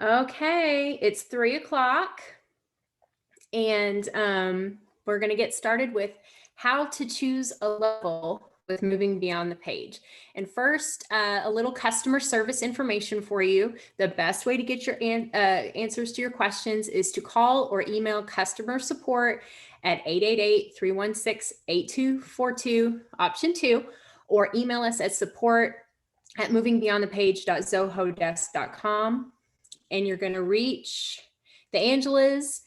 Okay, it's 3 o'clock, and we're going to get started with how to choose a level with moving beyond the page. And first, a little customer service information for you. The best way to get your answers to your questions is to call or email customer support at 888-316-8242, option 2, or email us at support@movingbeyondthepage.zohodesk.com. And you're going to reach the Angelas,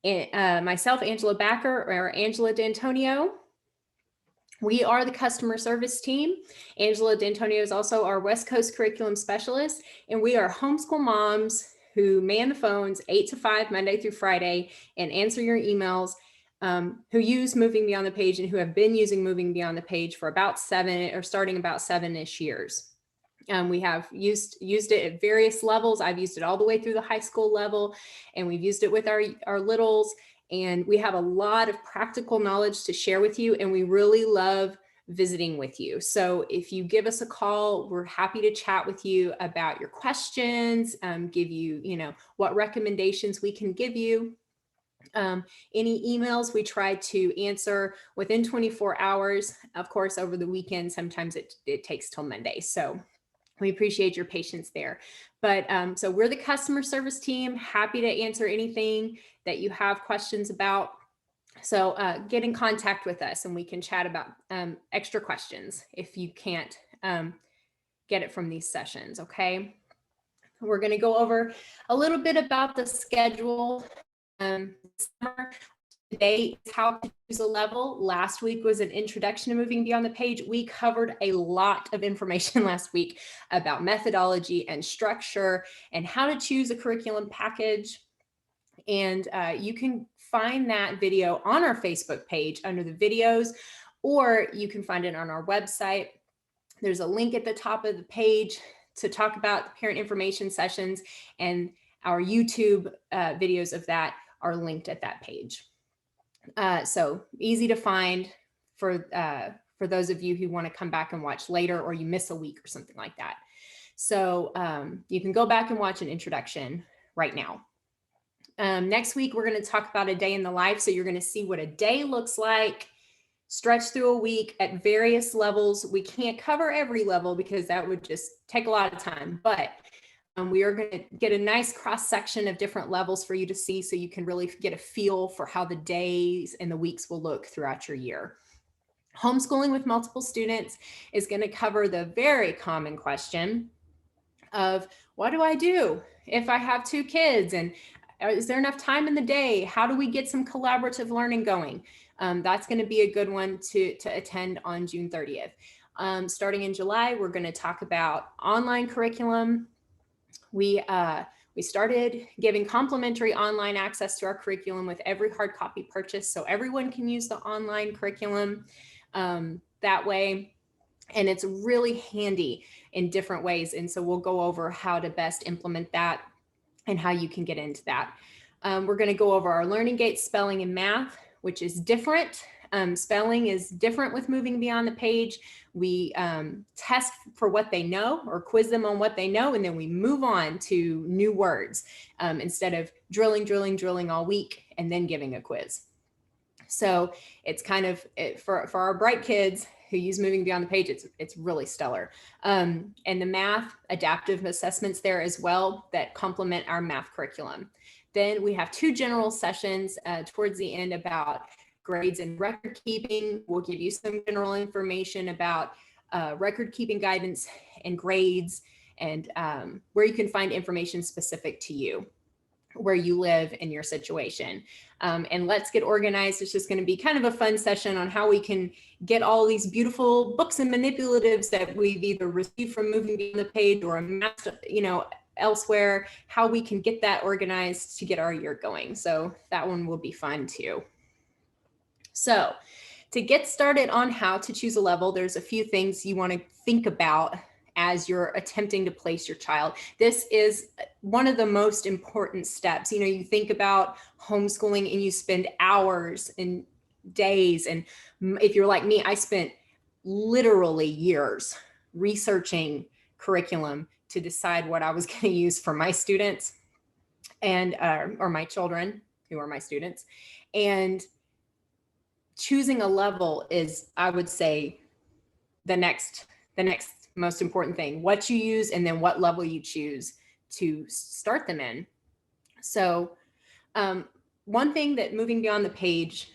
myself, Angela Backer, or Angela D'Antonio. We are the customer service team. Angela D'Antonio is also our West Coast curriculum specialist, and we are homeschool moms who man the phones 8 to 5, Monday through Friday, and answer your emails, who use Moving Beyond the Page and who have been using Moving Beyond the Page for about 7-ish years. We have used it at various levels. I've used it all the way through the high school level, and we've used it with our littles, and we have a lot of practical knowledge to share with you, and we really love visiting with you. So if you give us a call, we're happy to chat with you about your questions, give you, what recommendations we can give you. Any emails we try to answer within 24 hours. Of course, over the weekend, sometimes it takes till Monday. So we appreciate your patience there. But so we're the customer service team, happy to answer anything that you have questions about. So get in contact with us and we can chat about extra questions if you can't get it from these sessions, okay? We're going to go over a little bit about the schedule. Summer. Today is how to choose a level. Last week was an introduction to Moving Beyond the Page. We covered a lot of information last week about methodology and structure and how to choose a curriculum package. And you can find that video on our Facebook page under the videos, or you can find it on our website. There's a link at the top of the page to talk about parent information sessions, and our YouTube videos of that are linked at that page. So easy to find for those of you who want to come back and watch later, or you miss a week or something like that. So you can go back and watch an introduction right now. Next week, we're going to talk about a day in the life. So you're going to see what a day looks like, stretched through a week at various levels. We can't cover every level because that would just take a lot of time, but we are going to get a nice cross section of different levels for you to see, so you can really get a feel for how the days and the weeks will look throughout your year. Homeschooling with multiple students is going to cover the very common question of, what do I do if I have 2 kids? And is there enough time in the day? How do we get some collaborative learning going? That's going to be a good one to attend on June 30th. Starting in July, we're going to talk about online curriculum. We started giving complimentary online access to our curriculum with every hard copy purchase, so everyone can use the online curriculum that way. And it's really handy in different ways. And so we'll go over how to best implement that and how you can get into that. We're going to go over our learning gates, spelling and math, which is different. Spelling is different with Moving Beyond the Page. We test for what they know or quiz them on what they know, and then we move on to new words instead of drilling all week and then giving a quiz. So it's kind of, for our bright kids who use Moving Beyond the Page, it's really stellar. And the math, adaptive assessments there as well that complement our math curriculum. Then we have 2 general sessions towards the end about grades and record keeping. We'll give you some general information about record keeping guidance and grades, and where you can find information specific to you, where you live in your situation. And let's get organized. It's just going to be kind of a fun session on how we can get all these beautiful books and manipulatives that we've either received from Moving Beyond the Page or amassed, elsewhere, how we can get that organized to get our year going. So that one will be fun too. So to get started on how to choose a level, there's a few things you want to think about as you're attempting to place your child. This is one of the most important steps. You think about homeschooling and you spend hours and days. And if you're like me, I spent literally years researching curriculum to decide what I was going to use for my students and or my children who are my students. And choosing a level is, I would say, the next most important thing. What you use and then what level you choose to start them in. So one thing that moving beyond the page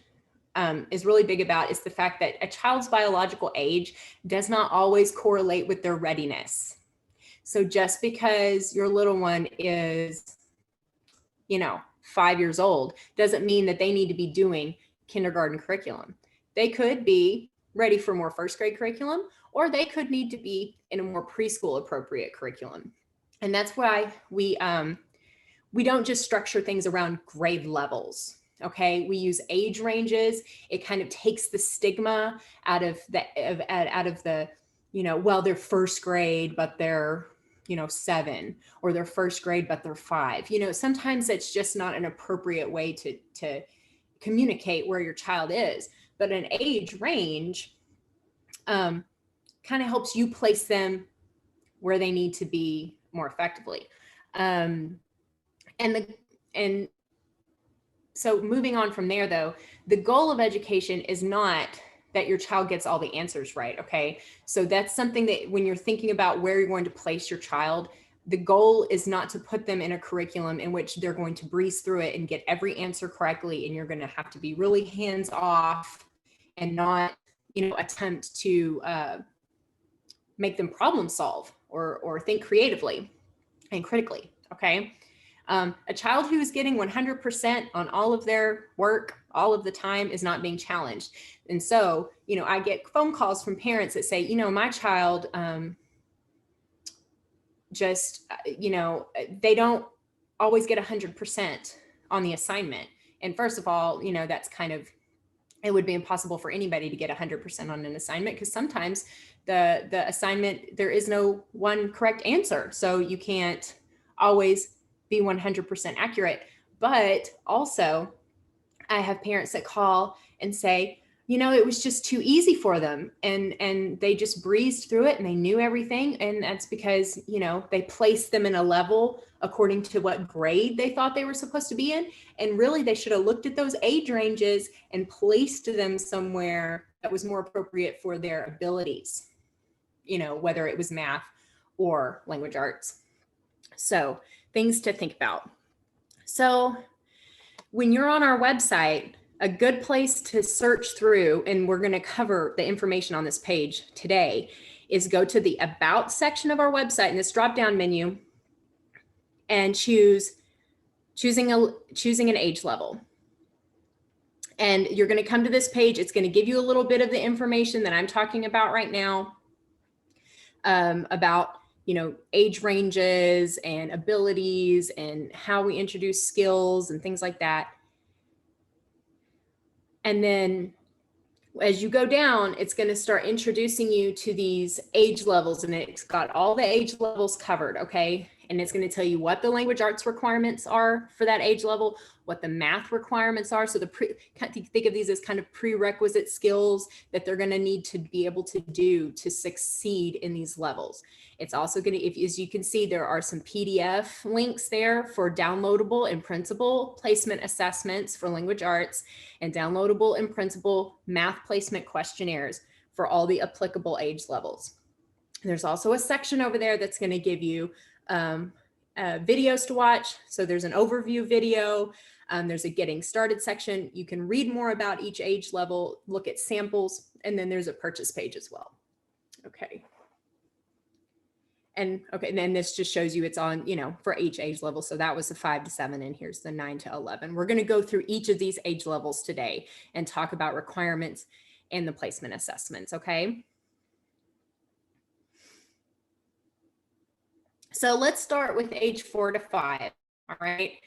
is really big about is the fact that a child's biological age does not always correlate with their readiness. So just because your little one is, 5 years old doesn't mean that they need to be doing kindergarten curriculum. They could be ready for more first grade curriculum, or they could need to be in a more preschool appropriate curriculum. And that's why we don't just structure things around grade levels. Okay, we use age ranges. It kind of takes the stigma out of the well, they're first grade, but they're 7, or they're first grade, but they're 5. Sometimes it's just not an appropriate way to communicate where your child is. But an age range kind of helps you place them where they need to be more effectively. And so moving on from there, though, the goal of education is not that your child gets all the answers right. Okay. So that's something that when you're thinking about where you're going to place your child, the goal is not to put them in a curriculum in which they're going to breeze through it and get every answer correctly. And you're going to have to be really hands off and not, attempt to make them problem solve or think creatively and critically. Okay. A child who is getting 100% on all of their work all of the time is not being challenged. And so, I get phone calls from parents that say, my child they don't always get 100% on the assignment. And first of all, that's it would be impossible for anybody to get 100% on an assignment, because sometimes the assignment, there is no one correct answer. So you can't always be 100% accurate. But also, I have parents that call and say, it was just too easy for them, and they just breezed through it and they knew everything. And that's because, they placed them in a level according to what grade they thought they were supposed to be in. And really, they should have looked at those age ranges and placed them somewhere that was more appropriate for their abilities, whether it was math or language arts. So things to think about. So when you're on our website, a good place to search through, and we're going to cover the information on this page today, is go to the About section of our website in this drop-down menu and choosing an age level. And you're going to come to this page. It's going to give you a little bit of the information that I'm talking about right now, about age ranges and abilities and how we introduce skills and things like that. And then as you go down, it's going to start introducing you to these age levels, and it's got all the age levels covered. Okay. And it's going to tell you what the language arts requirements are for that age level, what the math requirements are. So think of these as kind of prerequisite skills that they're going to need to be able to do to succeed in these levels. It's also going to, as you can see, there are some PDF links there for downloadable and printable placement assessments for language arts, and downloadable and printable math placement questionnaires for all the applicable age levels. There's also a section over there that's going to give you videos to watch. So there's an overview video. There's a getting started section. You can read more about each age level, look at samples, and then there's a purchase page as well. Okay. And then this just shows you it's on, for each age level. So that was the 5 to 7, and here's the 9 to 11. We're going to go through each of these age levels today and talk about requirements and the placement assessments. Okay. So let's start with age 4 to 5. All right.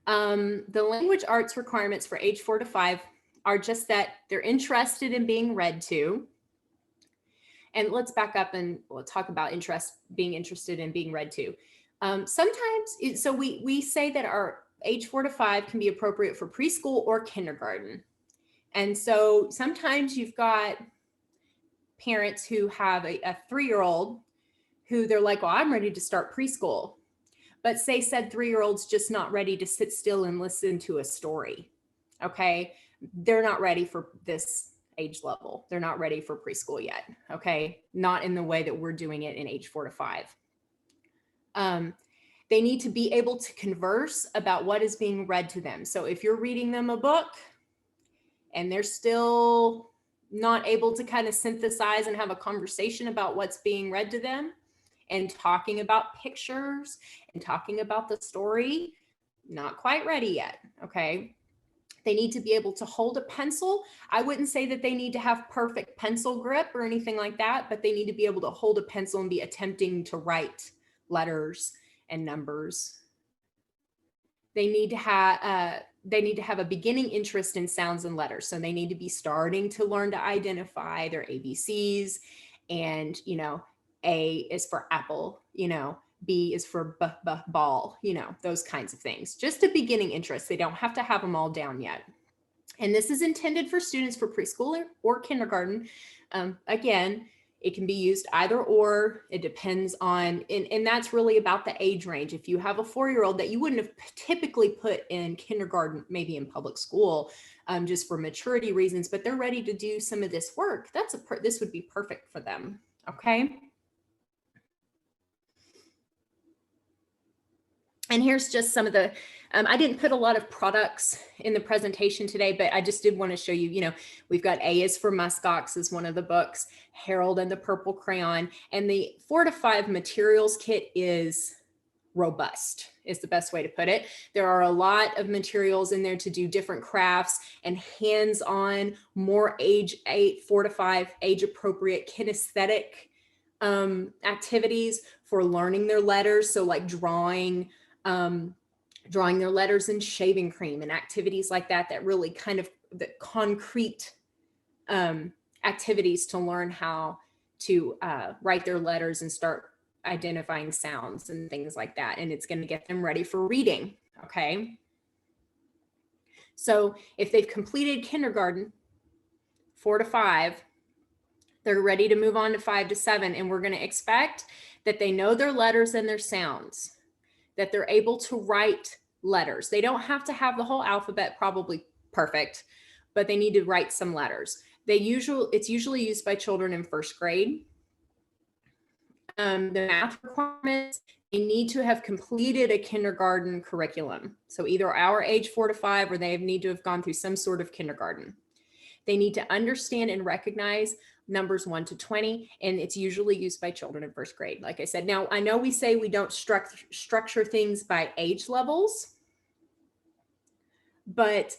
The language arts requirements for age 4 to 5 are just that they're interested in being read to. And let's back up and we'll talk about being interested in being read to. Sometimes, so we say that our age 4 to 5 can be appropriate for preschool or kindergarten. And so sometimes you've got parents who have a 3-year-old who they're like, well, I'm ready to start preschool. But say said 3-year-old's just not ready to sit still and listen to a story. Okay. They're not ready for this age level. They're not ready for preschool yet. Okay. Not in the way that we're doing it in age 4 to 5. They need to be able to converse about what is being read to them. So if you're reading them a book and they're still not able to kind of synthesize and have a conversation about what's being read to them and talking about pictures and talking about the story, not quite ready yet. Okay. They need to be able to hold a pencil. I wouldn't say that they need to have perfect pencil grip or anything like that, but they need to be able to hold a pencil and be attempting to write letters and numbers. They need to have a beginning interest in sounds and letters. So they need to be starting to learn to identify their ABCs, and, A is for apple, B is for ball, those kinds of things. Just a beginning interest. They don't have to have them all down yet. And this is intended for students for preschool or kindergarten. Again, it can be used either or. It depends on, and that's really about the age range. If you have a 4-year-old that you wouldn't have typically put in kindergarten, maybe in public school, just for maturity reasons, but they're ready to do some of this work, this would be perfect for them. Okay. And here's just some of the, I didn't put a lot of products in the presentation today, but I just did want to show you, we've got A is for Muskox is one of the books, Harold and the Purple Crayon, and the 4 to 5 materials kit is robust, is the best way to put it. There are a lot of materials in there to do different crafts and hands-on, more age 4 to 5, age appropriate kinesthetic activities for learning their letters. So like drawing their letters in shaving cream and activities like that, that really kind of the concrete activities to learn how to write their letters and start identifying sounds and things like that. And it's going to get them ready for reading. Okay. So if they've completed kindergarten, 4 to 5, they're ready to move on to 5 to 7. And we're going to expect that they know their letters and their sounds, that they're able to write letters. They don't have to have the whole alphabet probably perfect, but they need to write some letters. It's usually used by children in 1st grade. The math requirements, they need to have completed a kindergarten curriculum. So either our age 4 to 5, or they need to have gone through some sort of kindergarten. They need to understand and recognize numbers 1 to 20, and it's usually used by children in 1st grade. Like I said, now I know we say we don't structure things by age levels, but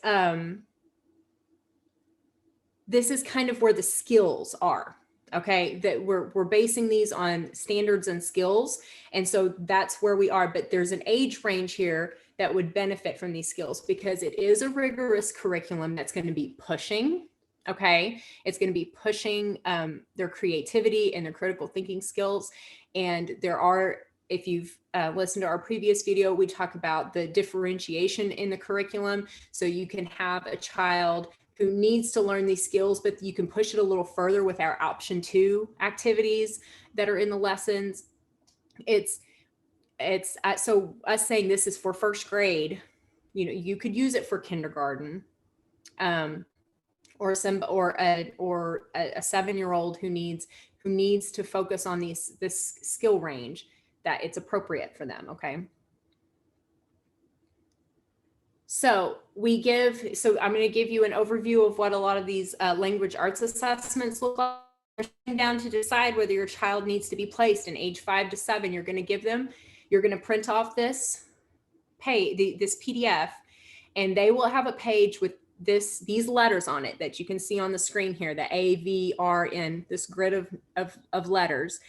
this is kind of where the skills are. Okay, that we're basing these on standards and skills, and so that's where we are. But there's an age range here that would benefit from these skills, because it is a rigorous curriculum that's going to be pushing. Okay, it's going to be pushing their creativity and their critical thinking skills. And there are, if you've listened to our previous video, we talk about the differentiation in the curriculum. So you can have a child who needs to learn these skills, but you can push it a little further with our option 2 activities that are in the lessons. So us saying this is for 1st grade, you could use it for kindergarten, or a 7-year-old who needs to focus on this skill range, that it's appropriate for them. Okay. So I'm going to give you an overview of what a lot of these language arts assessments look like. You're down to decide whether your child needs to be placed in age 5 to 7. You're going to print off this PDF, and they will have a page with these letters on it that you can see on the screen here, the A, V, R, N, this grid of letters.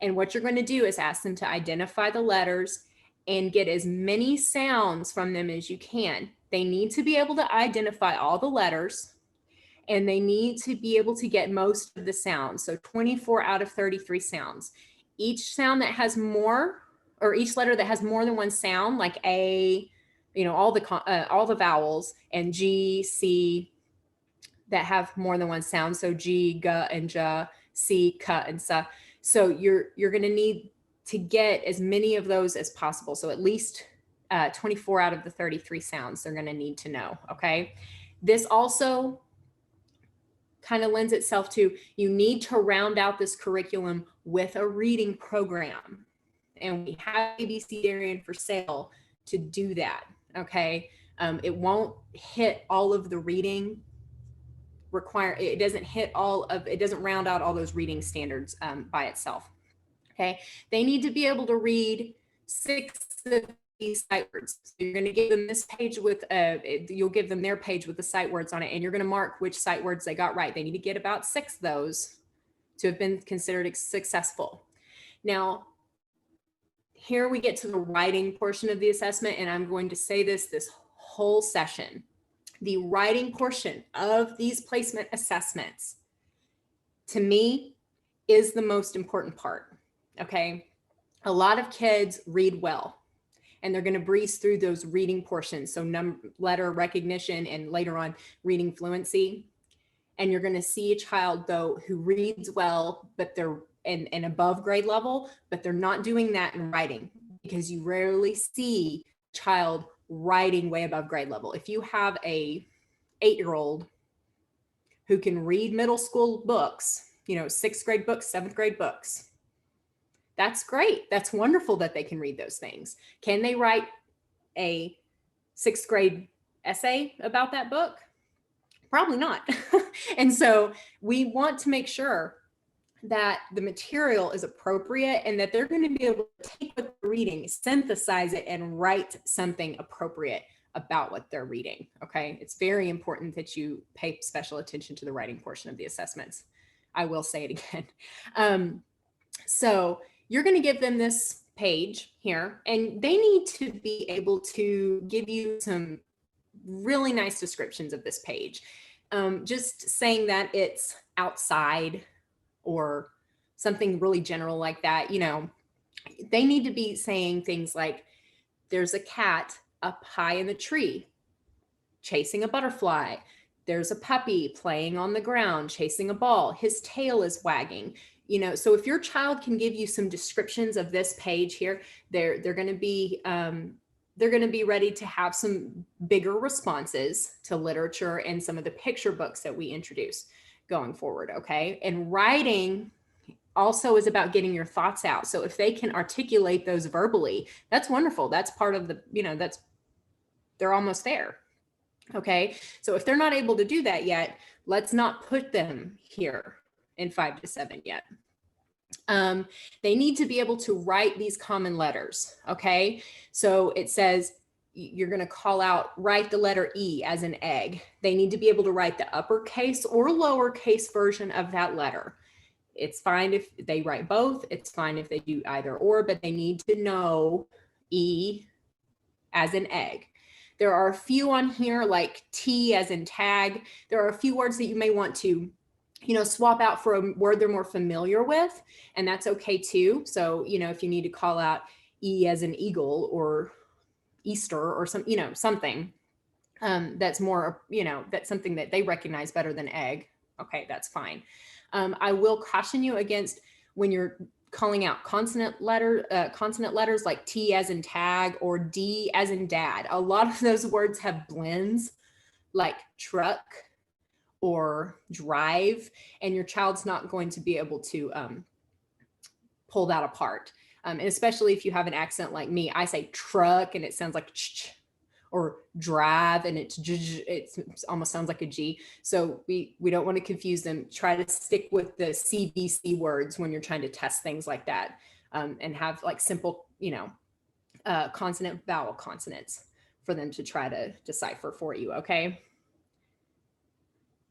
And what you're going to do is ask them to identify the letters and get as many sounds from them as you can. They need to be able to identify all the letters, and they need to be able to get most of the sounds. So 24 out of 33 sounds. Each sound that has more, or each letter that has more than one sound, like A, all the vowels, and G, C, that have more than one sound. So G, G, and J, C, K, and S. So you're going to need to get as many of those as possible. So at least 24 out of the 33 sounds they're going to need to know. Okay. This also kind of lends itself to, you need to round out this curriculum with a reading program. And we have ABC Darien for sale to do that. Okay. It won't hit all of the reading it doesn't round out all those reading standards by itself. Okay. They need to be able to read 6 of these sight words. So you're going to give them this page with you'll give them their page with the sight words on it, and you're going to mark which sight words they got right. They need to get about 6 of those to have been considered successful. Now, here we get to the writing portion of the assessment, and I'm going to say this whole session. The writing portion of these placement assessments, to me, is the most important part. Okay. A lot of kids read well, and they're going to breeze through those reading portions. So letter recognition and later on reading fluency. And you're going to see a child though who reads well, but they're and above grade level, but they're not doing that in writing, because you rarely see a child writing way above grade level. If you have a 8-year-old who can read middle school books, 6th grade books, 7th grade books, that's great. That's wonderful that they can read those things. Can they write a 6th grade essay about that book? Probably not. And so we want to make sure that the material is appropriate and that they're going to be able to take what they're reading, synthesize it, and write something appropriate about what they're reading. Okay. It's very important that you pay special attention to the writing portion of the assessments. I will say it again. So you're going to give them this page here, and they need to be able to give you some really nice descriptions of this page. Just saying that it's outside or something really general like that, they need to be saying things like, there's a cat up high in the tree chasing a butterfly. There's a puppy playing on the ground, chasing a ball. His tail is wagging. So if your child can give you some descriptions of this page here, they're going to be ready to have some bigger responses to literature and some of the picture books that we introduce going forward. Okay. And writing also is about getting your thoughts out. So if they can articulate those verbally, that's wonderful. That's part of the, they're almost there. Okay. So if they're not able to do that yet, let's not put them here in 5 to 7 yet. They need to be able to write these common letters. Okay. So it says, you're going to call out, write the letter E as an egg. They need to be able to write the uppercase or lowercase version of that letter. It's fine if they write both. It's fine if they do either or, but they need to know E as an egg. There are a few on here like T as in tag. There are a few words that you may want to, swap out for a word they're more familiar with, and that's okay too. So, if you need to call out E as in eagle or Easter or something that's more, that's something that they recognize better than egg. Okay, that's fine. I will caution you against when you're calling out consonant letters like T as in tag or D as in dad. A lot of those words have blends like truck or drive, and your child's not going to be able to pull that apart. And especially if you have an accent like me, I say truck and it sounds like ch, or drive and it almost sounds like a G. So we don't want to confuse them. Try to stick with the CVC words when you're trying to test things like that, and have like simple, consonant vowel consonants for them to try to decipher for you. Okay.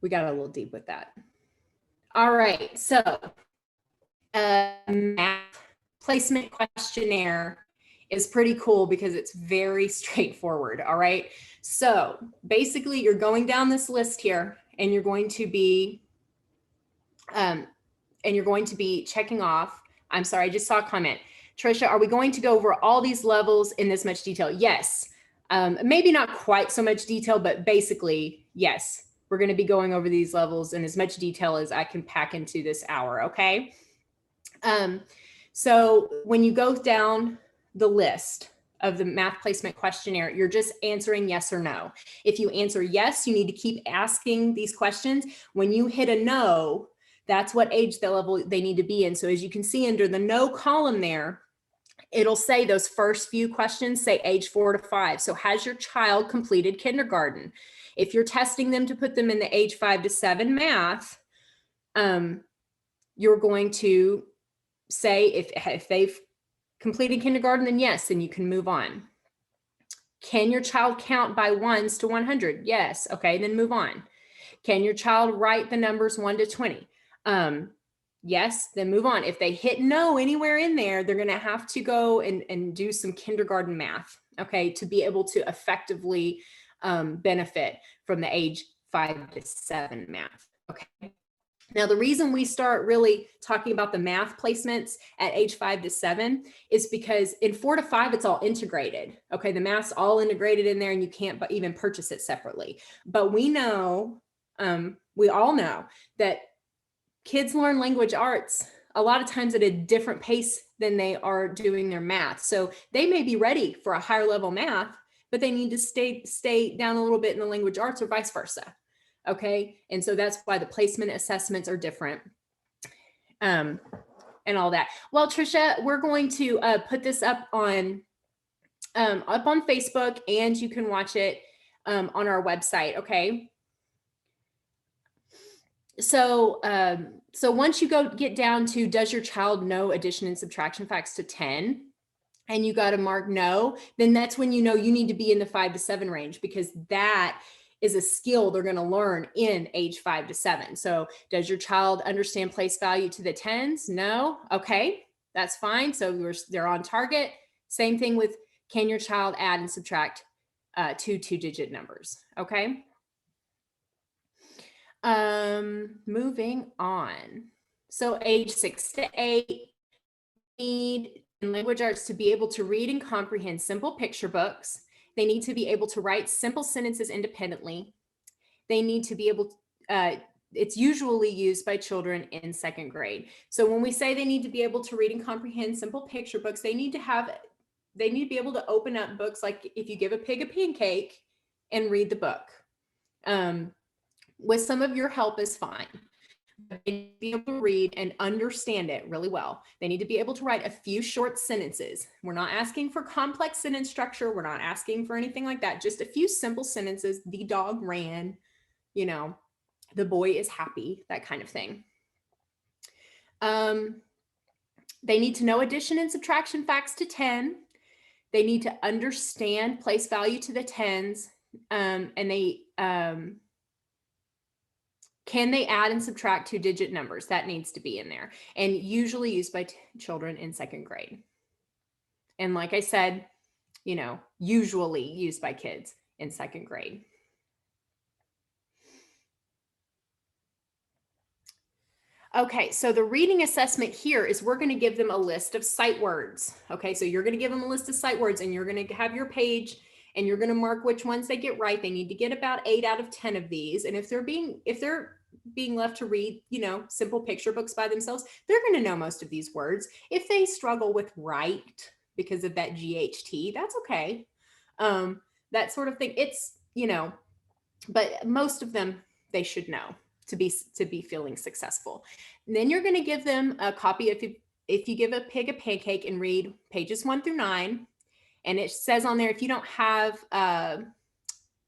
We got a little deep with that. All right. So math placement questionnaire is pretty cool because it's very straightforward. All right. So basically you're going down this list here and you're going to be checking off. I'm sorry, I just saw a comment. Trisha, are we going to go over all these levels in this much detail? Yes. Maybe not quite so much detail, but basically, yes, we're going to be going over these levels in as much detail as I can pack into this hour. Okay. So when you go down the list of the math placement questionnaire, you're just answering yes or no. If you answer yes, you need to keep asking these questions. When you hit a no, that's what age level they need to be in. So as you can see under the no column there, it'll say those first few questions say age 4 to 5. So has your child completed kindergarten? If you're testing them to put them in the age 5 to 7 math, you're going to say if they've completed kindergarten, then yes, then you can move on. Can your child count by ones to 100? Yes. Okay, then move on. Can your child write the numbers 1 to 20? Yes, then move on. If they hit no anywhere in there, they're going to have to go and do some kindergarten math, okay, to be able to effectively benefit from the age 5 to 7 math, okay? Now, the reason we start really talking about the math placements at age 5 to 7 is because in 4 to 5, it's all integrated. Okay, the math's all integrated in there and you can't even purchase it separately. But we know, we all know that kids learn language arts a lot of times at a different pace than they are doing their math. So they may be ready for a higher level math, but they need to stay down a little bit in the language arts or vice versa. Okay, and so that's why the placement assessments are different and all that. Well, Trisha, we're going to put this up on Facebook, and you can watch it on our website. Okay. So so once you get down to does your child know addition and subtraction facts to 10, and you got to mark no, then that's when you know you need to be in the 5 to 7 range, because that is a skill they're going to learn in age 5 to 7. So does your child understand place value to the tens? No. Okay, that's fine. So they're on target. Same thing with, can your child add and subtract 2 two-digit numbers? Okay. Moving on. So age 6 to 8 need in language arts to be able to read and comprehend simple picture books. They need to be able to write simple sentences independently. They need to be able to, it's usually used by children in 2nd grade. So when we say they need to be able to read and comprehend simple picture books, they need to be able to open up books like If You Give a Pig a Pancake and read the book. With some of your help is fine. They need to be able to read and understand it really well. They need to be able to write a few short sentences. We're not asking for complex sentence structure. We're not asking for anything like that. Just a few simple sentences. The dog ran, you know, the boy is happy, that kind of thing. They need to know addition and subtraction facts to 10. They need to understand place value to the tens. And they, can they add and subtract 2-digit numbers? That needs to be in there, and usually used by children in 2nd grade. And like I said, you know, usually used by kids in 2nd grade. Okay, so the reading assessment here is we're going to give them a list of sight words. Okay, so you're going to give them a list of sight words, and you're going to have your page, and you're going to mark which ones they get right. They need to get about 8 out of 10 of these. And if they're being left to read, you know, simple picture books by themselves, they're going to know most of these words. If they struggle with write because of that GHT, that's okay. That sort of thing. It's, you know, but most of them, they should know to be feeling successful. And then you're going to give them a copy of If You Give a Pig a Pancake and read pages 1 through 9. And it says on there, if you don't have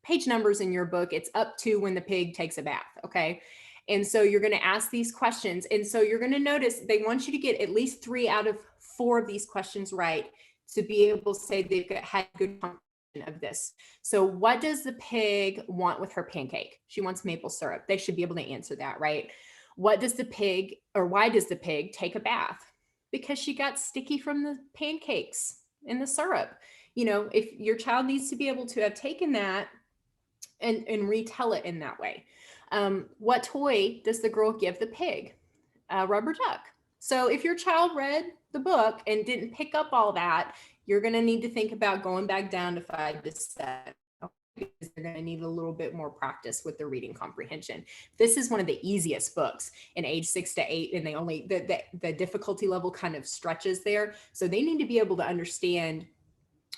page numbers in your book, it's up to when the pig takes a bath. Okay. And so you're going to ask these questions. And so you're going to notice they want you to get at least 3 out of 4 of these questions right to be able to say they've had good comprehension of this. So what does the pig want with her pancake? She wants maple syrup. They should be able to answer that, right? What does the pig, or why does the pig take a bath? Because she got sticky from the pancakes and the syrup. You know, if your child needs to be able to have taken that and retell it in that way. What toy does the girl give the pig? A rubber duck. So if your child read the book and didn't pick up all that, you're going to need to think about going back down to 5 to 7. because they're going to need a little bit more practice with their reading comprehension. This is one of the easiest books in age 6 to 8, and the difficulty level kind of stretches there. So they need to be able to understand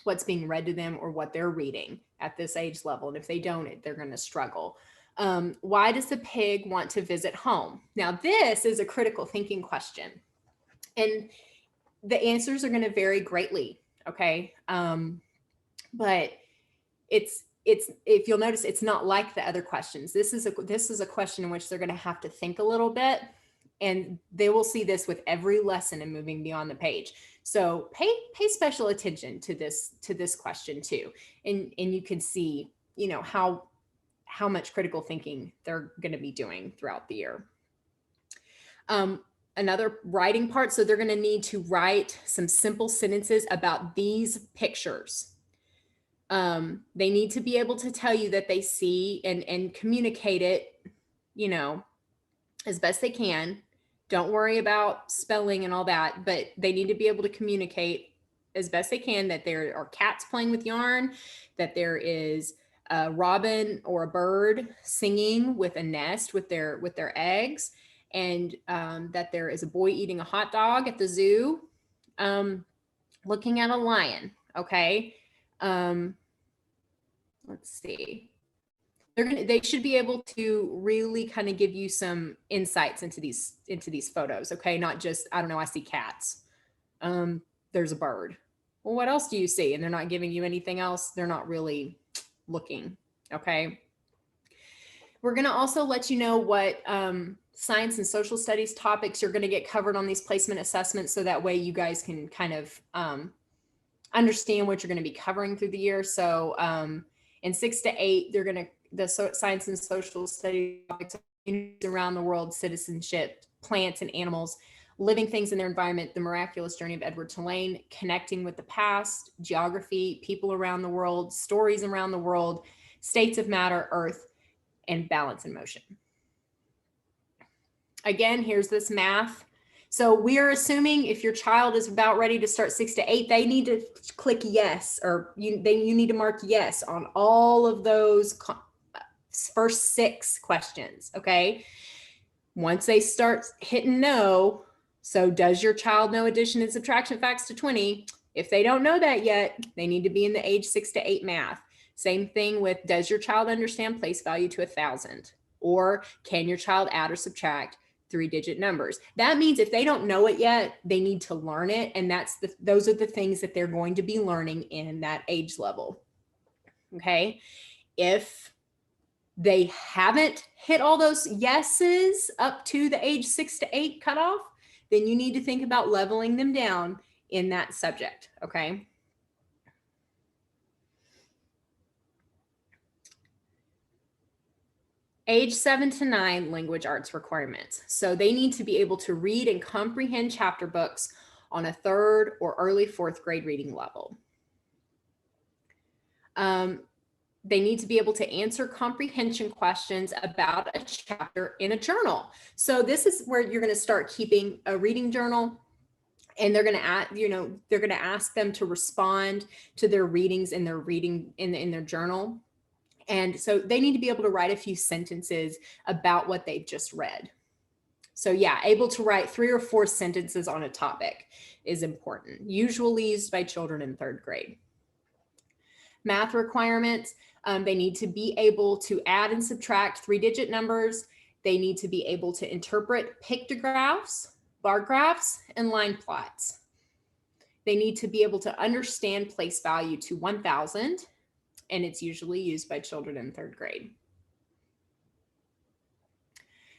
what's being read to them or what they're reading at this age level. And if they don't, they're going to struggle. Why does the pig want to visit home? Now, this is a critical thinking question, and the answers are going to vary greatly. Okay. But it's if you'll notice, it's not like the other questions. This is a question in which they're going to have to think a little bit, and they will see this with every lesson in Moving Beyond the Page. So pay special attention to this question too, and you can see, you know, how much critical thinking they're going to be doing throughout the year. Another writing part, so they're going to need to write some simple sentences about these pictures. They need to be able to tell you that they see and communicate it, you know, as best they can. Don't worry about spelling and all that, but they need to be able to communicate as best they can that there are cats playing with yarn, that there is a robin or a bird singing with a nest with their eggs, and that there is a boy eating a hot dog at the zoo, looking at a lion. Okay. Let's see. They should be able to really kind of give you some insights into these photos. Okay. Not just, I don't know, I see cats. There's a bird. Well, what else do you see? And they're not giving you anything else. They're not really looking. Okay. We're going to also let you know what science and social studies topics are going to get covered on these placement assessments, so that way you guys can kind of understand what you're going to be covering through the year. So in 6 to 8, they're going to, the science and social studies topics around the world, citizenship, plants and animals, living things in their environment, the miraculous journey of Edward Tulane, connecting with the past, geography, people around the world, stories around the world, states of matter, earth, and balance and motion. Again, here's this math. So we are assuming if your child is about ready to start 6 to 8, they need to click yes, or you need to mark yes on all of those first 6 questions. Okay. Once they start hitting no, so does your child know addition and subtraction facts to 20? If they don't know that yet, they need to be in the age 6 to 8 math. Same thing with, does your child understand place value to 1,000? Or can your child add or subtract 3-digit numbers? That means if they don't know it yet, they need to learn it. And those are the things that they're going to be learning in that age level. Okay. If they haven't hit all those yeses up to the age 6 to 8 cutoff, then you need to think about leveling them down in that subject. Okay. Age 7 to 9 language arts requirements. So they need to be able to read and comprehend chapter books on a 3rd or early 4th grade reading level. They need to be able to answer comprehension questions about a chapter in a journal. So this is where you're going to start keeping a reading journal, and they're going to ask them to respond to their readings in their reading in their journal. And so they need to be able to write a few sentences about what they've just read. So yeah, able to write 3 or 4 sentences on a topic is important, usually used by children in 3rd grade. Math requirements, they need to be able to add and subtract 3-digit numbers. They need to be able to interpret pictographs, bar graphs, and line plots. They need to be able to understand place value to 1,000, and it's usually used by children in 3rd grade.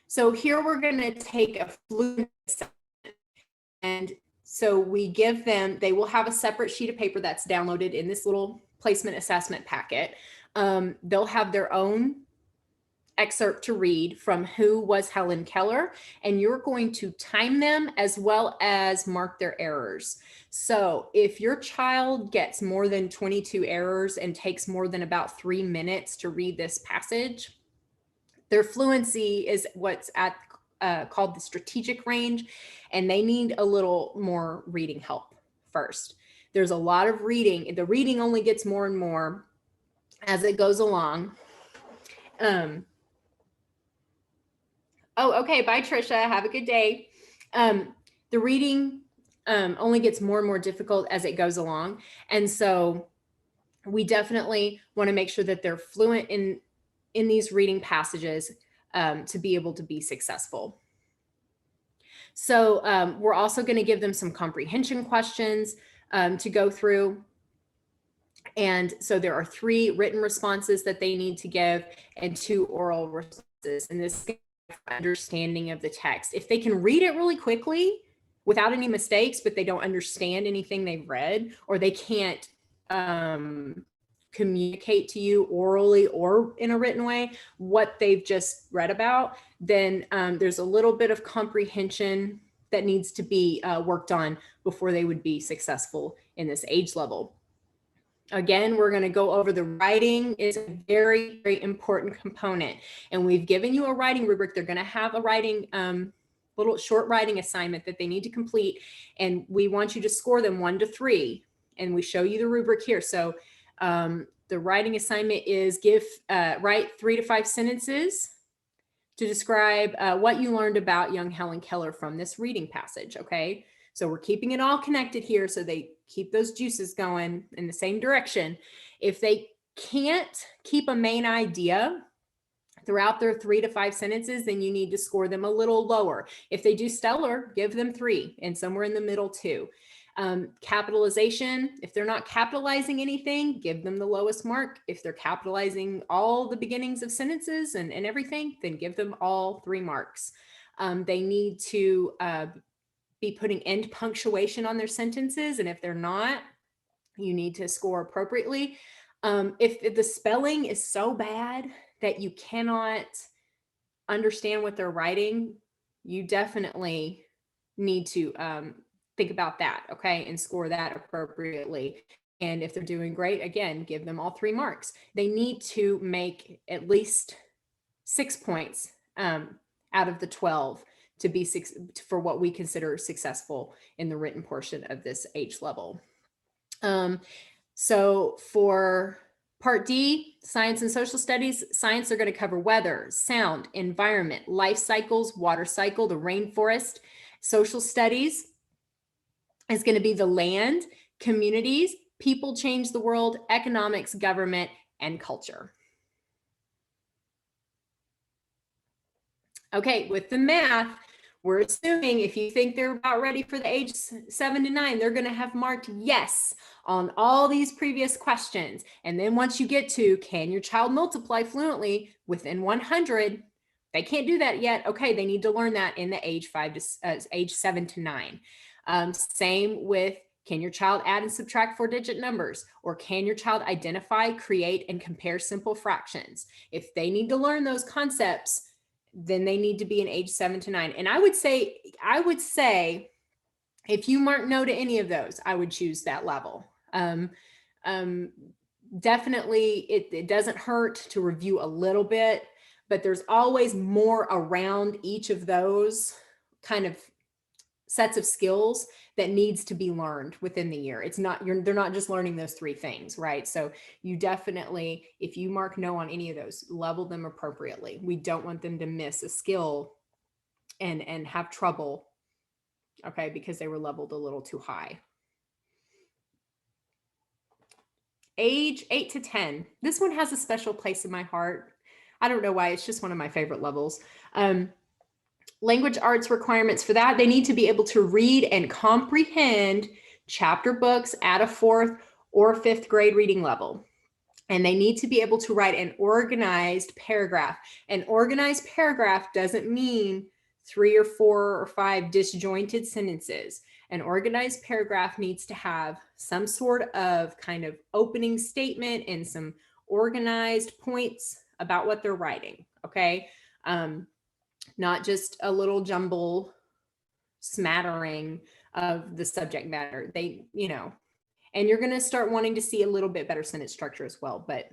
So here we're going to take a fluency assessment, and so we give them, they will have a separate sheet of paper that's downloaded in this little placement assessment packet. They'll have their own excerpt to read from Who Was Helen Keller, and you're going to time them as well as mark their errors. So if your child gets more than 22 errors and takes more than about 3 minutes to read this passage, their fluency is what's called the strategic range, and they need a little more reading help first. There's a lot of reading. The reading only gets more and more as it goes along. Oh, okay. Bye, Trisha. Have a good day. The reading only gets more and more difficult as it goes along. And so we definitely want to make sure that they're fluent in these reading passages to be able to be successful. So we're also going to give them some comprehension questions to go through. And so there are 3 written responses that they need to give and 2 oral responses. And this is understanding of the text. If they can read it really quickly without any mistakes, but they don't understand anything they've read, or they can't communicate to you orally or in a written way what they've just read about, then there's a little bit of comprehension that needs to be worked on before they would be successful in this age level. Again, we're going to go over the writing is a very, very important component. And we've given you a writing rubric. They're going to have a writing, little short writing assignment that they need to complete. And we want you to score them 1 to 3. And we show you the rubric here. So the writing assignment is write 3 to 5 sentences to describe what you learned about young Helen Keller from this reading passage. Okay. So we're keeping it all connected here so they keep those juices going in the same direction. If they can't keep a main idea throughout their 3 to 5 sentences, then you need to score them a little lower. If they do stellar, give them 3 and somewhere in the middle 2. Capitalization, if they're not capitalizing anything, give them the lowest mark. If they're capitalizing all the beginnings of sentences and everything, then give them all 3 marks. They need to be putting end punctuation on their sentences. And if they're not, you need to score appropriately. If the spelling is so bad that you cannot understand what they're writing, you definitely need to think about that, okay, and score that appropriately. And if they're doing great, again, give them all 3 marks. They need to make at least 6 points out of the 12 to be for what we consider successful in the written portion of this age level. So for Part D, science and social studies, science are going to cover weather, sound, environment, life cycles, water cycle, the rainforest. Social studies is going to be the land, communities, people change the world, economics, government, and culture. Okay, with the math, we're assuming if you think they're about ready for the age 7 to 9, they're going to have marked yes on all these previous questions. And then once you get to, can your child multiply fluently within 100? They can't do that yet. Okay, they need to learn that in the age 7 to 9. Same with, can your child add and subtract 4-digit numbers? Or can your child identify, create, and compare simple fractions? If they need to learn those concepts, then they need to be in age 7 to 9. And I would say, if you mark no to any of those, I would choose that level. Definitely, it doesn't hurt to review a little bit, but there's always more around each of those kind of sets of skills that needs to be learned within the year. It's not, they're not just learning those 3 things, right? So you definitely, if you mark no on any of those, level them appropriately. We don't want them to miss a skill and have trouble, okay, because they were leveled a little too high. Age 8 to 10. This one has a special place in my heart. I don't know why, it's just one of my favorite levels. Language arts requirements for that, they need to be able to read and comprehend chapter books at a 4th or 5th grade reading level. And they need to be able to write an organized paragraph. An organized paragraph doesn't mean 3 or 4 or 5 disjointed sentences. An organized paragraph needs to have some sort of kind of opening statement and some organized points about what they're writing, okay? Not just a little jumble smattering of the subject matter. They, and you're going to start wanting to see a little bit better sentence structure as well, but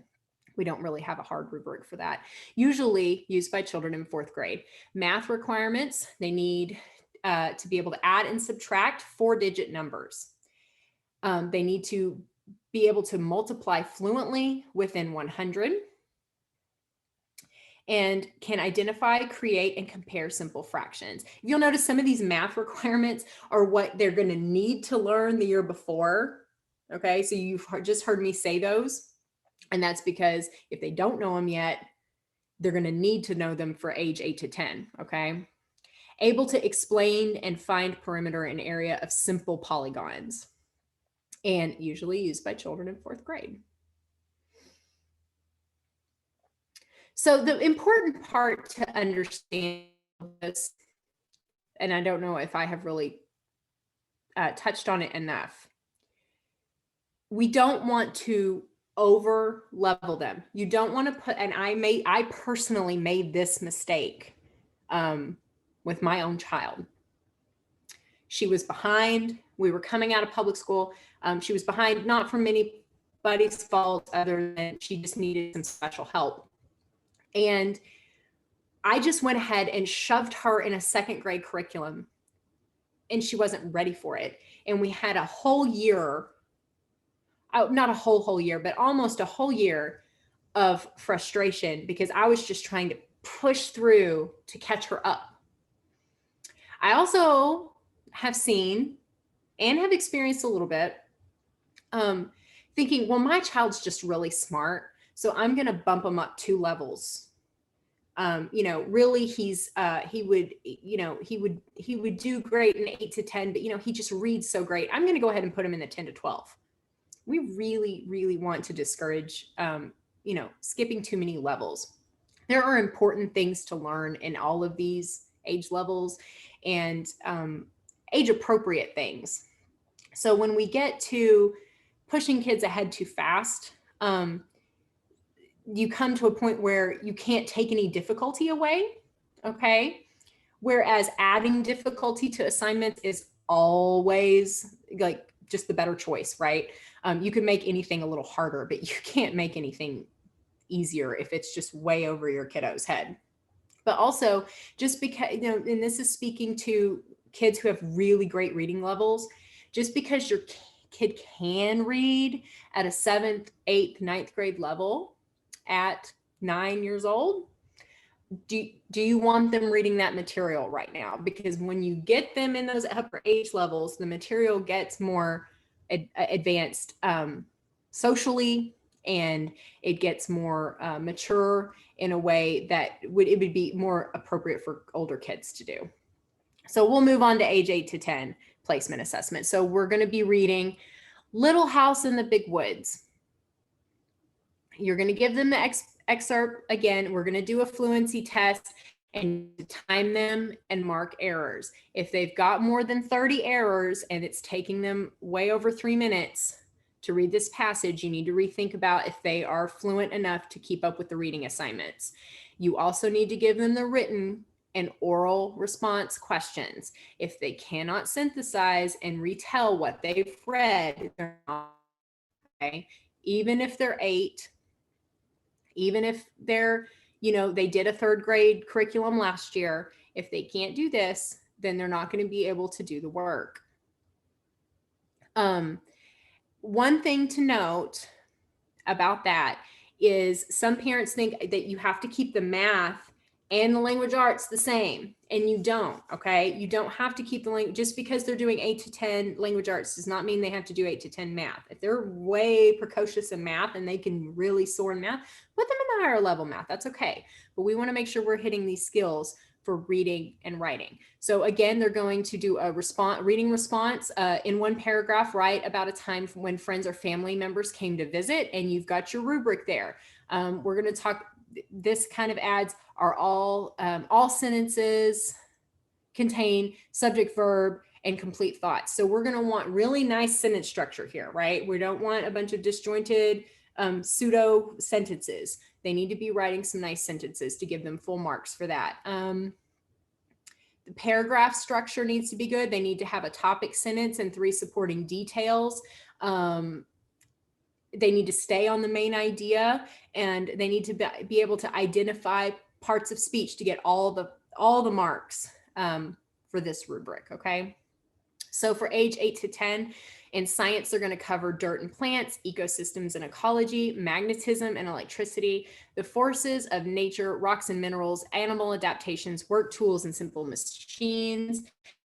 we don't really have a hard rubric for that. Usually used by children in 4th grade. Math requirements, they need to be able to add and subtract 4-digit numbers. They need to be able to multiply fluently within 100, and can identify, create, and compare simple fractions. You'll notice some of these math requirements are what they're going to need to learn the year before. Okay, so you've just heard me say those. And that's because if they don't know them yet, they're going to need to know them for age 8 to 10. Okay. Able to explain and find perimeter and area of simple polygons, and usually used by children in 4th grade. So the important part to understand this, and I don't know if I have really touched on it enough, we don't want to over level them. You don't want to put, and I personally made this mistake with my own child. She was behind. We were coming out of public school. She was behind, not from anybody's fault other than she just needed some special help. And I just went ahead and shoved her in a 2nd grade curriculum, and she wasn't ready for it. And we had a whole year, not a whole year, but almost a whole year of frustration because I was just trying to push through to catch her up. I also have seen and have experienced a little bit thinking, well, my child's just really smart, so I'm going to bump him up 2 levels. Really he would do great in 8 to 10, but he just reads so great. I'm going to go ahead and put him in the 10 to 12. We really, really want to discourage, skipping too many levels. There are important things to learn in all of these age levels, and age appropriate things. So when we get to pushing kids ahead too fast, you come to a point where you can't take any difficulty away. Okay. Whereas adding difficulty to assignments is always like just the better choice, right? You can make anything a little harder, but you can't make anything easier if it's just way over your kiddo's head. But also, just because, and this is speaking to kids who have really great reading levels, just because your kid can read at a 7th, 8th, 9th grade level at 9 years old, do you want them reading that material right now? Because when you get them in those upper age levels, the material gets more advanced socially, and it gets more mature in a way that it would be more appropriate for older kids to do. So we'll move on to age 8 to 10 placement assessment. So we're going to be reading Little House in the Big Woods. You're going to give them the excerpt again. We're going to do a fluency test and time them and mark errors. If they've got more than 30 errors and it's taking them way over 3 minutes to read this passage, you need to rethink about if they are fluent enough to keep up with the reading assignments. You also need to give them the written and oral response questions. If they cannot synthesize and retell what they've read, they're not okay. Even if they're 8, even if they're, they did a 3rd grade curriculum last year, if they can't do this, then they're not going to be able to do the work. One thing to note about that is some parents think that you have to keep the math and the language arts the same, and you don't. Okay, you don't have to keep the language. Just because they're doing 8 to 10 language arts does not mean they have to do 8 to 10 math. If they're way precocious in math and they can really soar in math, put them in the higher level math. That's okay, but we want to make sure we're hitting these skills for reading and writing. So again, they're going to do a reading response in 1 paragraph. Write about a time when friends or family members came to visit, and you've got your rubric there. We're going to talk. This kind of adds are all sentences contain subject, verb, and complete thoughts. So we're going to want really nice sentence structure here, right? We don't want a bunch of disjointed pseudo sentences. They need to be writing some nice sentences to give them full marks for that. The paragraph structure needs to be good. They need to have a topic sentence and 3 supporting details. They need to stay on the main idea, and they need to be able to identify parts of speech to get all the marks for this rubric. Okay. So for age 8 to 10, in science, they're going to cover dirt and plants, ecosystems and ecology, magnetism and electricity, the forces of nature, rocks and minerals, animal adaptations, work tools and simple machines.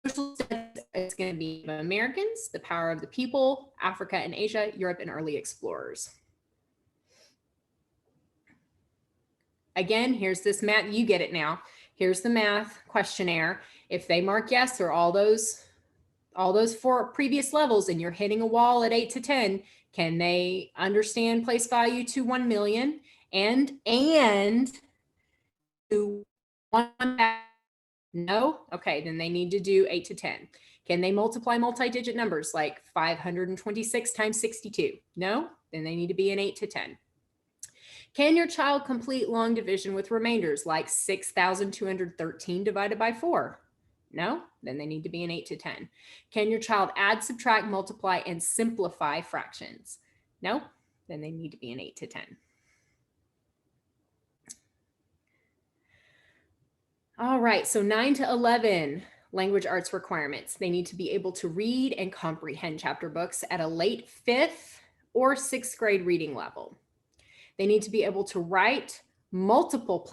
Social studies is going to be Americans, the power of the people, Africa and Asia, Europe and early explorers. Again, here's this math. You get it now. Here's the math questionnaire. If they mark yes or all those 4 previous levels and you're hitting a wall at 8 to 10, can they understand place value to 1 million and do 1? No? Okay, then they need to do 8 to 10. Can they multiply multi-digit numbers like 526 times 62? No? Then they need to be an 8 to 10. Can your child complete long division with remainders like 6,213 divided by 4? No? Then they need to be an 8 to 10. Can your child add, subtract, multiply, and simplify fractions? No? Then they need to be an 8 to 10. All right, so 9 to 11, language arts requirements. They need to be able to read and comprehend chapter books at a late 5th or 6th grade reading level. They need to be able to write multiple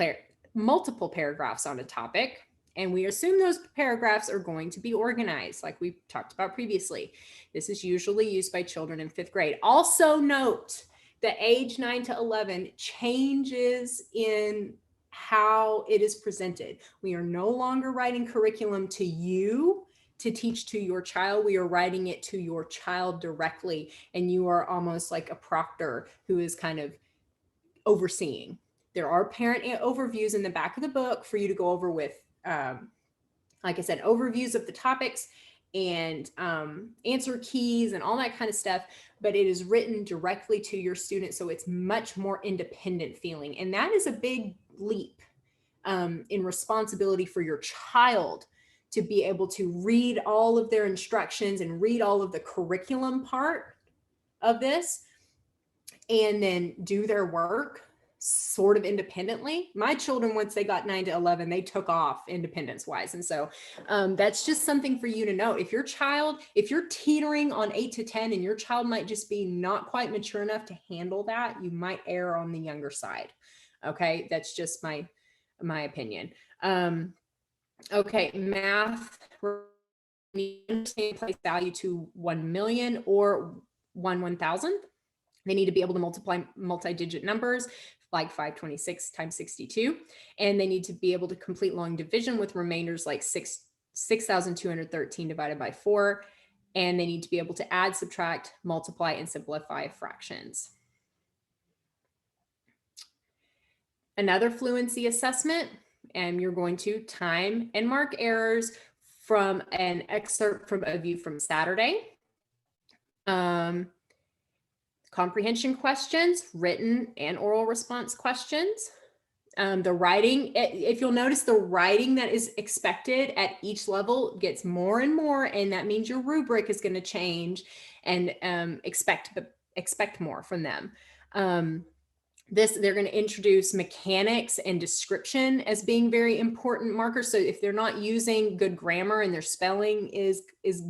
paragraphs on a topic, and we assume those paragraphs are going to be organized like we talked about previously. This is usually used by children in 5th grade. Also note that age 9 to 11 changes in how it is presented. We are no longer writing curriculum to you to teach to your child. We are writing it to your child directly, and you are almost like a proctor who is kind of overseeing. There are parent overviews in the back of the book for you to go over with, like I said, overviews of the topics and answer keys and all that kind of stuff, but it is written directly to your student, so it's much more independent feeling. And that is a big leap in responsibility for your child to be able to read all of their instructions and read all of the curriculum part of this and then do their work sort of independently. My children, once they got 9 to 11, they took off independence wise. And so that's just something for you to know. If you're teetering on 8 to 10 and your child might just be not quite mature enough to handle that, you might err on the younger side. Okay. That's just my opinion. Okay. Math, understand place value to 1 million or 1,000. They need to be able to multiply multi-digit numbers like 526 times 62. And they need to be able to complete long division with remainders like 6,213 divided by 4. And they need to be able to add, subtract, multiply, and simplify fractions. Another fluency assessment, and you're going to time and mark errors from an excerpt from a view from Saturday. Comprehension questions, written and oral response questions. The writing, if you'll notice, the writing that is expected at each level gets more and more, and that means your rubric is going to change and expect more from them. They're going to introduce mechanics and description as being very important markers. So if they're not using good grammar and their spelling is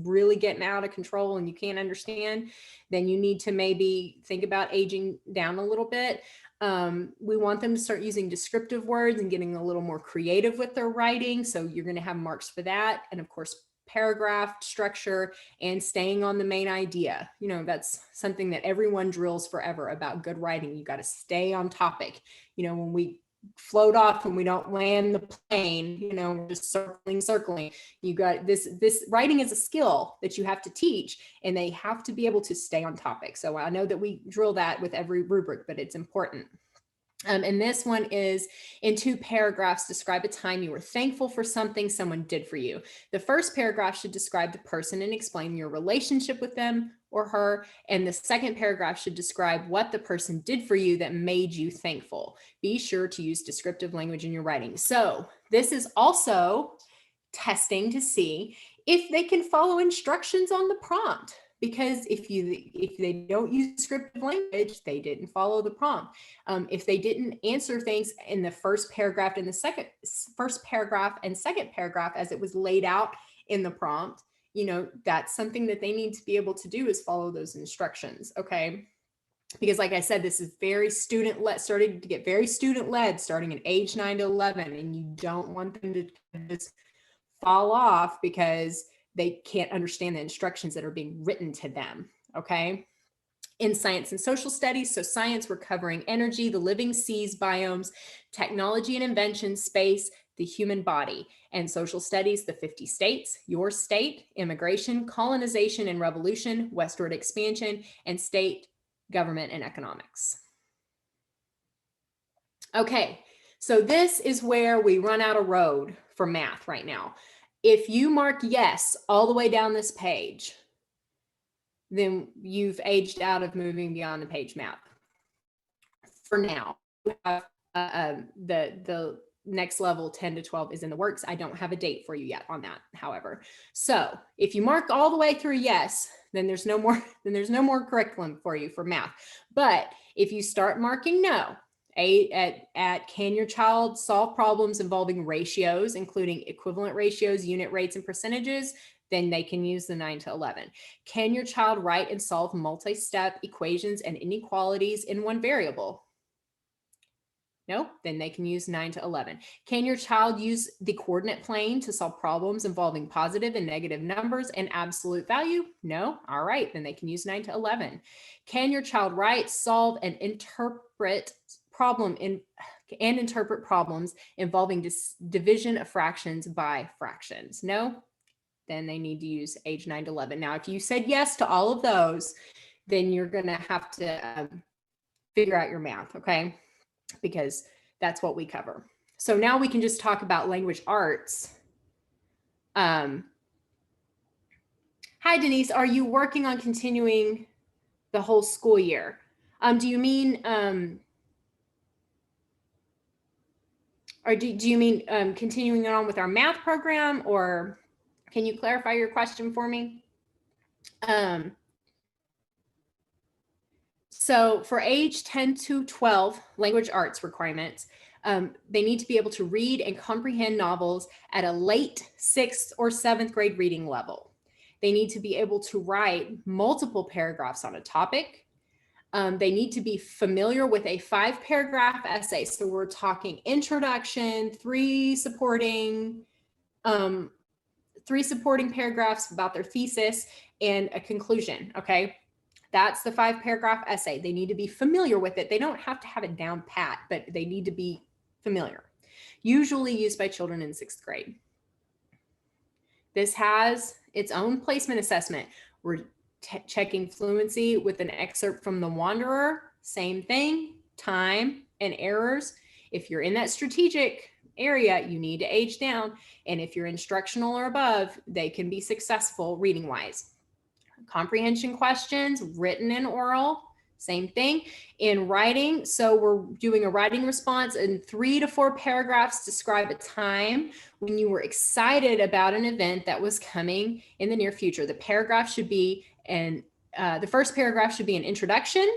really getting out of control and you can't understand, then you need to maybe think about aging down a little bit. We want them to start using descriptive words and getting a little more creative with their writing. So you're going to have marks for that. And of course, paragraph structure and staying on the main idea. You know, that's something that everyone drills forever about good writing. You got to stay on topic. You know, when we float off and we don't land the plane, you know, we're just circling. You got this writing is a skill that you have to teach, and they have to be able to stay on topic. So I know that we drill that with every rubric, but it's important. And this one is in 2 paragraphs, describe a time you were thankful for something someone did for you. The first paragraph should describe the person and explain your relationship with them or her. And the second paragraph should describe what the person did for you that made you thankful. Be sure to use descriptive language in your writing. So this is also testing to see if they can follow instructions on the prompt. Because if they don't use descriptive language, they didn't follow the prompt. If they didn't answer things in the first paragraph and second paragraph as it was laid out in the prompt, you know, that's something that they need to be able to do, is follow those instructions. Okay. Because like I said, this is very student led, starting to get very student led, starting at age 9 to 11. And you don't want them to just fall off because they can't understand the instructions that are being written to them. Okay. In science and social studies, so science, we're covering energy, the living seas, biomes, technology and invention, space, the human body. And social studies, the 50 states, your state, immigration, colonization and revolution, westward expansion, and state government and economics. Okay, so this is where we run out of road for math right now. If you mark yes all the way down this page, then you've aged out of moving beyond the page map. For now, the next level 10 to 12 is in the works. I don't have a date for you yet on that, however. So if you mark all the way through yes, then there's no more curriculum for you for math. But if you start marking no, at can your child solve problems involving ratios, including equivalent ratios, unit rates, and percentages, then they can use the 9 to 11. Can your child write and solve multi-step equations and inequalities in one variable? No, then they can use 9 to 11. Can your child use the coordinate plane to solve problems involving positive and negative numbers and absolute value? No. All right, then they can use 9 to 11. Can your child write, solve, and interpret problems involving division of fractions by fractions? No, then they need to use age 9 to 11. Now, if you said yes to all of those, then you're going to have to figure out your math, okay? Because that's what we cover. So now we can just talk about language arts. Hi, Denise, are you working on continuing the whole school year? Do you mean, or do you mean continuing on with our math program, or can you clarify your question for me? So for age 10 to 12 language arts requirements, they need to be able to read and comprehend novels at a late 6th or 7th grade reading level. They need to be able to write multiple paragraphs on a topic. They need to be familiar with a 5-paragraph essay. So we're talking introduction, three supporting paragraphs about their thesis, and a conclusion, okay? That's the 5-paragraph essay. They need to be familiar with it. They don't have to have it down pat, but they need to be familiar. Usually used by children in 6th grade. This has its own placement assessment. We're checking fluency with an excerpt from The Wanderer. Same thing, time and errors. If you're in that strategic area, you need to age down. And if you're instructional or above, they can be successful reading wise. Comprehension questions, written and oral, same thing. In writing, so we're doing a writing response, and 3 to 4 paragraphs describe a time when you were excited about an event that was coming in the near future. The paragraph should be, the first paragraph should be an introduction.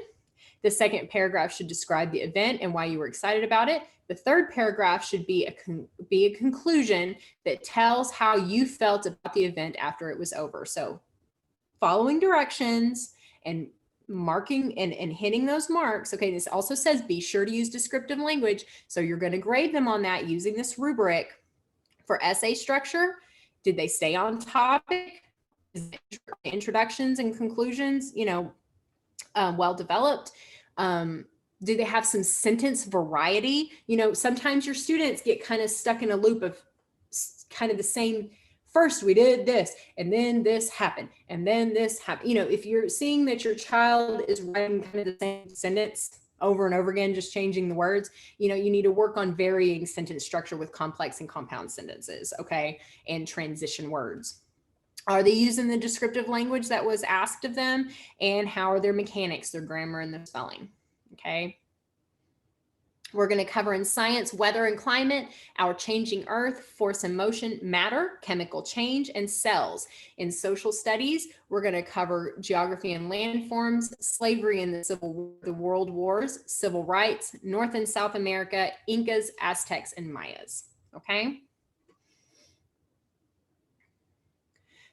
The second paragraph should describe the event and why you were excited about it. The third paragraph should be a conclusion that tells how you felt about the event after it was over. So following directions and marking and hitting those marks. Okay, this also says be sure to use descriptive language. So you're going to grade them on that using this rubric. For essay structure, did they stay on topic? Is introductions and conclusions, well developed? Do they have some sentence variety? Sometimes your students get kind of stuck in a loop of kind of the same. First, we did this, and then this happened, and then this happened. If you're seeing that your child is writing kind of the same sentence over and over again, just changing the words, you need to work on varying sentence structure with complex and compound sentences, okay, and transition words. Are they using the descriptive language that was asked of them? And how are their mechanics, their grammar, and their spelling, okay? We're going to cover in science, weather and climate, our changing earth, force and motion, matter, chemical change, and cells. In social studies, we're going to cover geography and landforms, slavery and the world wars, civil rights, North and South America, Incas, Aztecs, and Mayas. Okay.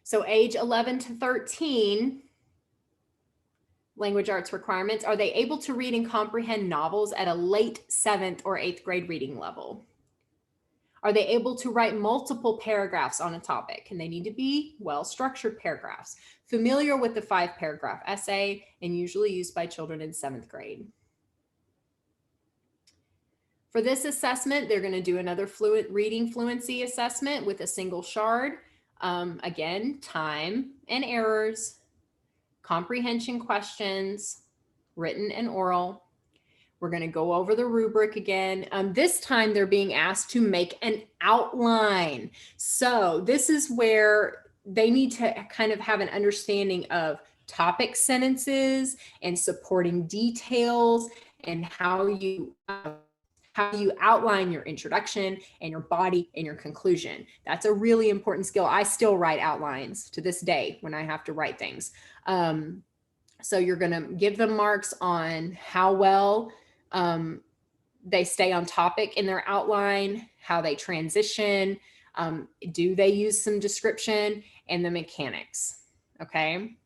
So age 11 to 13, language arts requirements, are they able to read and comprehend novels at a late 7th or 8th grade reading level? Are they able to write multiple paragraphs on a topic? And they need to be well-structured paragraphs, familiar with the 5-paragraph essay, and usually used by children in 7th grade. For this assessment, they're going to do another reading fluency assessment with a single shard. Again, time and errors, comprehension questions, written and oral. We're going to go over the rubric again. This time they're being asked to make an outline. So this is where they need to kind of have an understanding of topic sentences and supporting details and how you outline your introduction and your body and your conclusion. That's a really important skill. I still write outlines to this day when I have to write things. So you're going to give them marks on how well they stay on topic in their outline, how they transition, do they use some description, and the mechanics. Okay.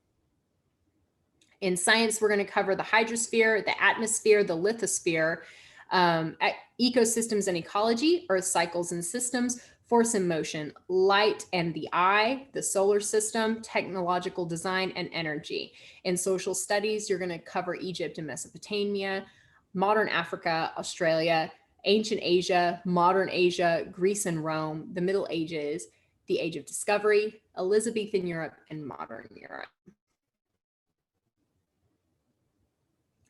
In science, we're going to cover the hydrosphere, the atmosphere, the lithosphere, ecosystems and ecology, earth cycles and systems, force and motion, light and the eye, the solar system, technological design, and energy. In social studies, you're going to cover Egypt and Mesopotamia, modern Africa, Australia, ancient Asia, modern Asia, Greece and Rome, the Middle Ages, the Age of Discovery, Elizabethan Europe, and modern Europe.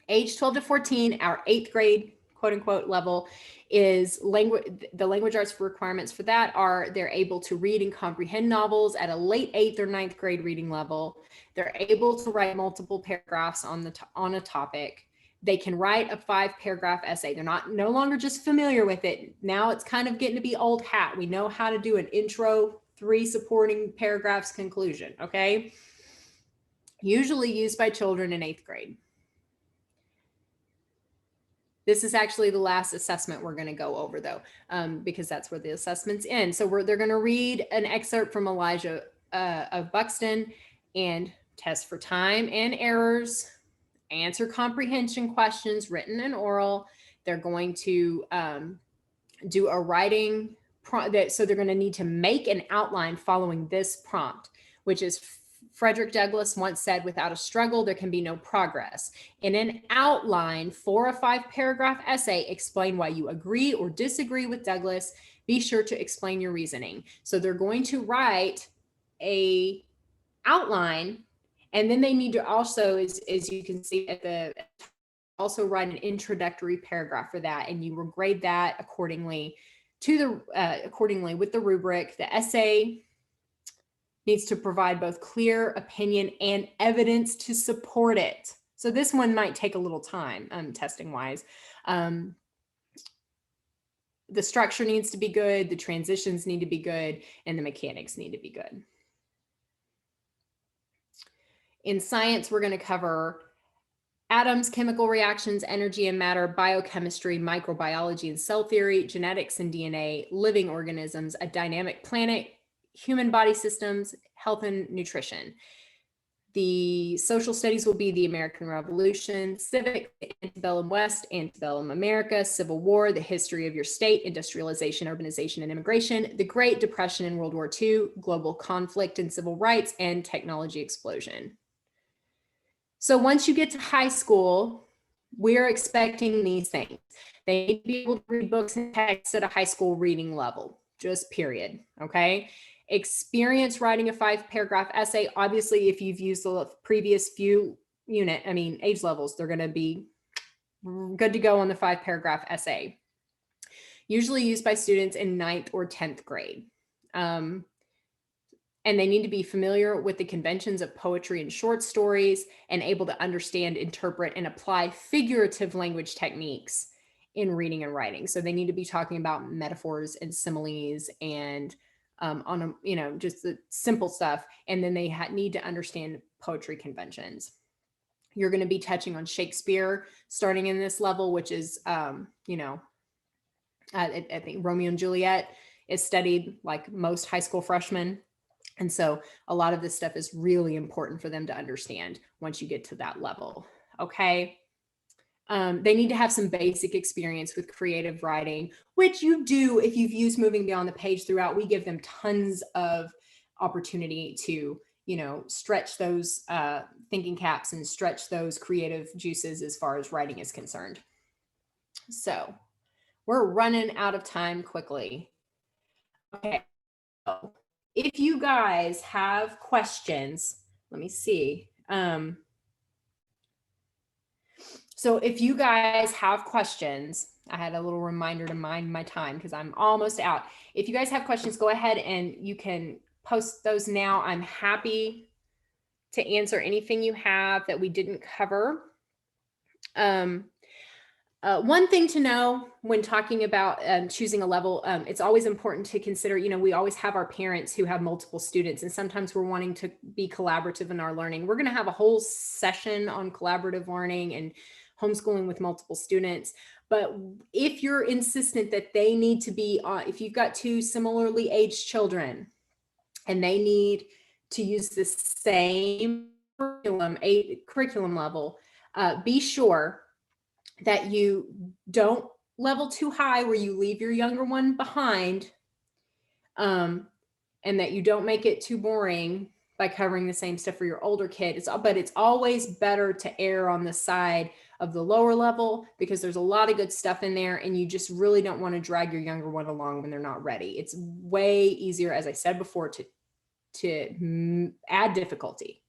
Age 12 to 14, our 8th grade, quote unquote, level is the language arts requirements for that are they're able to read and comprehend novels at a late 8th or 9th grade reading level. They're able to write multiple paragraphs on a topic. They can write a 5-paragraph essay. They're no longer just familiar with it. Now it's kind of getting to be old hat. We know how to do an intro, 3 supporting paragraphs, conclusion. Okay. Usually used by children in 8th grade. This is actually the last assessment we're going to go over, though, because that's where the assessments end. So they're going to read an excerpt from Elijah of Buxton and test for time and errors, answer comprehension questions, written and oral. They're going to do a writing prompt. So they're going to need to make an outline following this prompt, which is Frederick Douglass once said, without a struggle, there can be no progress. In an outline for a 5-paragraph essay, explain why you agree or disagree with Douglass. Be sure to explain your reasoning. So they're going to write a outline, and then they need to also, as you can see at the, also write an introductory paragraph for that, and you will grade that accordingly accordingly with the rubric. The essay needs to provide both clear opinion and evidence to support it. So this one might take a little time, testing wise. The structure needs to be good, the transitions need to be good, and the mechanics need to be good. In science, we're going to cover atoms, chemical reactions, energy and matter, biochemistry, microbiology and cell theory, genetics and DNA, living organisms, a dynamic planet, human body systems, health and nutrition. The social studies will be the American Revolution, civic, antebellum West, antebellum America, Civil War, the history of your state, industrialization, urbanization, and immigration, the Great Depression and World War II, global conflict and civil rights, and technology explosion. So once you get to high school, we're expecting these things. They need to be able to read books and texts at a high school reading level, just period, okay? Experience writing a 5-paragraph essay. Obviously, if you've used the previous few age levels, they're going to be good to go on the 5-paragraph essay. Usually used by students in 9th or 10th grade. And they need to be familiar with the conventions of poetry and short stories and able to understand, interpret, and apply figurative language techniques in reading and writing. So they need to be talking about metaphors and similes and just the simple stuff. And then they need to understand poetry conventions. You're going to be touching on Shakespeare starting in this level, which is, I think Romeo and Juliet is studied like most high school freshmen. And so a lot of this stuff is really important for them to understand once you get to that level. Okay. They need to have some basic experience with creative writing, which you do if you've used Moving Beyond the Page throughout. We give them tons of opportunity to, you know, stretch those thinking caps and stretch those creative juices as far as writing is concerned. So we're running out of time quickly. Okay. So if you guys have questions, let me see. So if you guys have questions, I had a little reminder to mind my time because I'm almost out. If you guys have questions, go ahead and you can post those now. I'm happy to answer anything you have that we didn't cover. One thing to know when talking about choosing a level, it's always important to consider, you know, we always have our parents who have multiple students, and sometimes we're wanting to be collaborative in our learning. We're going to have a whole session on collaborative learning and homeschooling with multiple students. But if you're insistent that they need to be, if you've got two similarly aged children and they need to use the same curriculum level, be sure that you don't level too high where you leave your younger one behind, and that you don't make it too boring by covering the same stuff for your older kid. But it's always better to err on the side of the lower level because there's a lot of good stuff in there and you just really don't want to drag your younger one along when they're not ready. It's way easier, as I said before, to add difficulty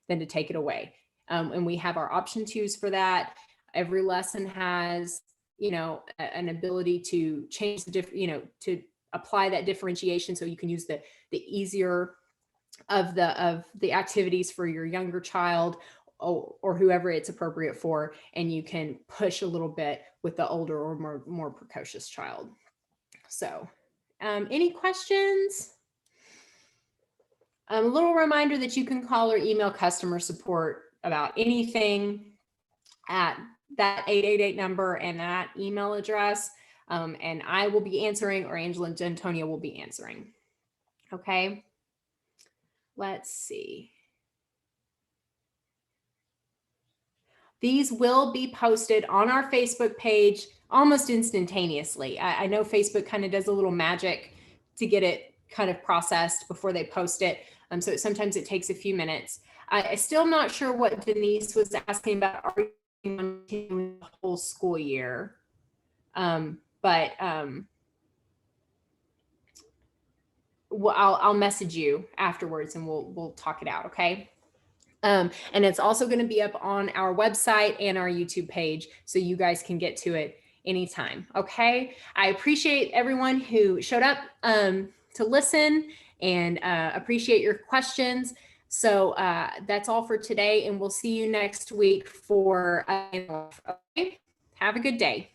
than to take it away. And we have our option 2s for that. Every lesson has, you know, an ability to change the to apply that differentiation so you can use the easier of the activities for your younger child or whoever it's appropriate for, and you can push a little bit with the older or more precocious child. So any questions? A little reminder that you can call or email customer support about anything at that 888 number and that email address. And I will be answering, or Angela and Antonia will be answering. Okay. Let's see. These will be posted on our Facebook page almost instantaneously. I know Facebook kind of does a little magic to get it kind of processed before they post it. So sometimes it takes a few minutes. I'm still not sure what Denise was asking about. Are you continuing the whole school year? Well, I'll message you afterwards and we'll talk it out. Okay. And it's also going to be up on our website and our YouTube page, so you guys can get to it anytime. Okay. I appreciate everyone who showed up to listen and appreciate your questions. So that's all for today, and we'll see you next week for okay. Have a good day.